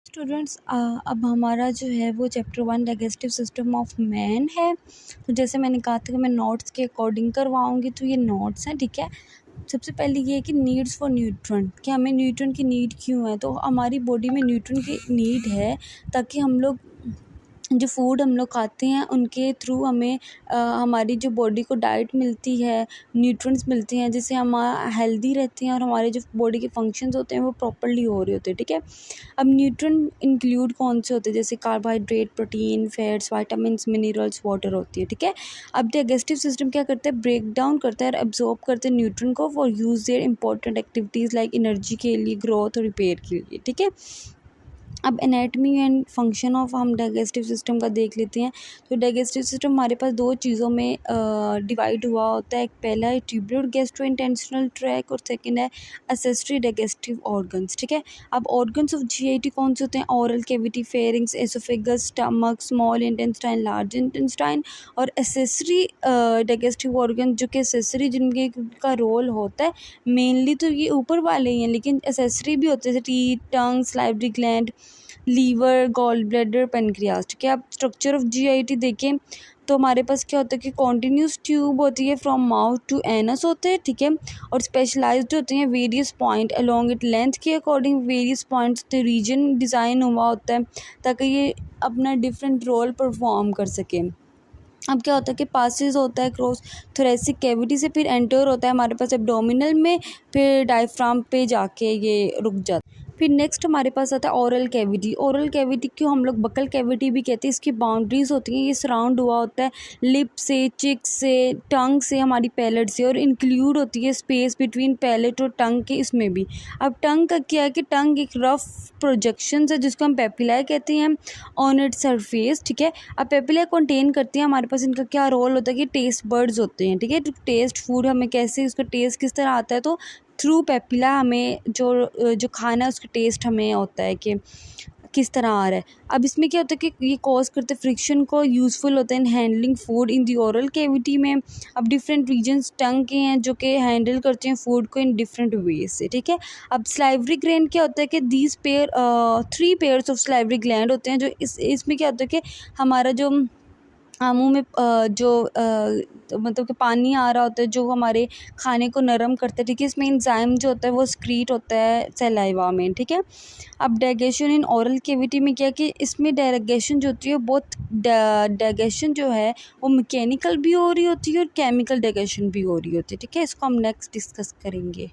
Students, अब हमारा जो है वो chapter 1 digestive system of man है। तो जैसे मैंने कहा था कि मैं नोट्स के अकॉर्डिंग करवाऊंगी, तो ये नोट्स हैं, ठीक है। सबसे पहले ये है कि नीड्स फॉर न्यूट्रन, कि हमें न्यूट्रन की नीड क्यों है। तो हमारी बॉडी में न्यूट्रन की नीड है ताकि हम लोग जो फूड हम लोग खाते हैं उनके थ्रू हमें हमारी जो बॉडी को डाइट मिलती है, न्यूट्रिएंट्स मिलती हैं, जिससे हम हेल्दी रहते हैं और हमारे जो बॉडी के फंक्शंस होते हैं वो प्रॉपर्ली हो रहे होते हैं, ठीक है। अब न्यूट्रिएंट इंक्लूड कौन से होते हैं, जैसे carbohydrate, protein, fats, vitamins, minerals, water होती है, ठीक है। अब डाइजेस्टिव सिस्टम क्या करता है, ब्रेक डाउन करता है और एब्जॉर्ब करते हैं न्यूट्रिएंट को for use their important activities like energy के लिए, ग्रोथ और रिपेयर के लिए, ठीक है। अब एनाटमी एंड फंक्शन ऑफ हम डाइजेस्टिव सिस्टम का देख लेते हैं। तो डाइजेस्टिव सिस्टम हमारे पास दो चीज़ों में डिवाइड हुआ होता है। एक पहला है ट्यूबुलर गैस्ट्रोइंटेस्टिनल ट्रैक और सेकंड है एसेसरी डाइजेस्टिव ऑर्गन्स, ठीक है। अब ऑर्गन्स ऑफ जीआईटी कौन से होते हैं, oral cavity, pharynx, oesophagus, stomach, small intestine, large intestine. और एसेसरी डाइजेस्टिव ऑर्गन जो कि एसेसरी जिनके का रोल होता है, मेनली तो ये ऊपर वाले ही हैं, लेकिन एसेसरी भी होते हैं जैसे teeth, tongue, salivary gland, liver, gall bladder, pancreas, ठीक है। अब स्ट्रक्चर ऑफ जीआईटी देखें तो हमारे पास क्या होता है कि कॉन्टिन्यूस ट्यूब होती है फ्रॉम माउथ टू एनस होते हैं, ठीक है। और स्पेशलाइज्ड होते हैं various point along it, length के अकॉर्डिंग वेरियस पॉइंट्स होते हैं, रीजन डिज़ाइन हुआ होता है ताकि ये अपना डिफरेंट रोल परफॉर्म कर सके। अब क्या होता है कि पासिस होता है क्रॉस थोरेसिक कैविटी से, फिर एंटर होता है हमारे पास एब्डोमिनल में, फिर डायफ्राम पे जाके ये रुक जाता है। फिर नेक्स्ट हमारे पास आता है ओरल कैविटी। ओरल कैविटी को हम लोग बकल कैविटी भी कहते हैं। इसकी बाउंड्रीज होती हैं, ये सराउंड हुआ होता है लिप से, चिक से, टंग से, हमारी पैलेट से, और इंक्लूड होती है स्पेस बिटवीन पैलेट और टंग के, इसमें भी। अब टंग का क्या है कि टंग एक रफ प्रोजेक्शन है जिसको हम पेपिलाए कहते हैं ऑन इट सरफेस, ठीक है। अब पेपिला कंटेन करती हैं, हमारे पास इनका क्या रोल होता है कि टेस्ट बर्ड्स होते हैं, ठीक है। टेस्ट फूड हमें कैसे, उसका टेस्ट किस तरह आता है, तो थ्रू पेपिला हमें जो खाना है उसका टेस्ट हमें होता है कि किस तरह आ रहा है। अब इसमें क्या होता है कि ये कॉज करते हैं फ्रिक्शन को, यूज़फुल होता है in handling food in the oral cavity में। अब डिफरेंट रीजन्स टंग के हैं जो कि हैंडल करते हैं फूड को इन डिफरेंट वेज से, ठीक है। अब स्लाइवरी ग्लैंड क्या होता है कि these pair 3 pairs of salivary gland होते हैं, जो इसमें क्या होता है कि हमारा जो मुँह में मतलब कि पानी आ रहा होता है जो हमारे खाने को नरम करता है, ठीक है। इसमें एंजाइम जो होता है वो स्क्रीट होता है सलाइवा में, ठीक है। अब डाइजेशन इन ओरल कैविटी में क्या है कि इसमें डाइजेशन जो होती है बहुत डाइजेशन जो है वो मैकेनिकल भी हो रही होती है और केमिकल डाइजेशन भी हो रही होती है, ठीक है। इसको हम नेक्स्ट डिस्कस करेंगे।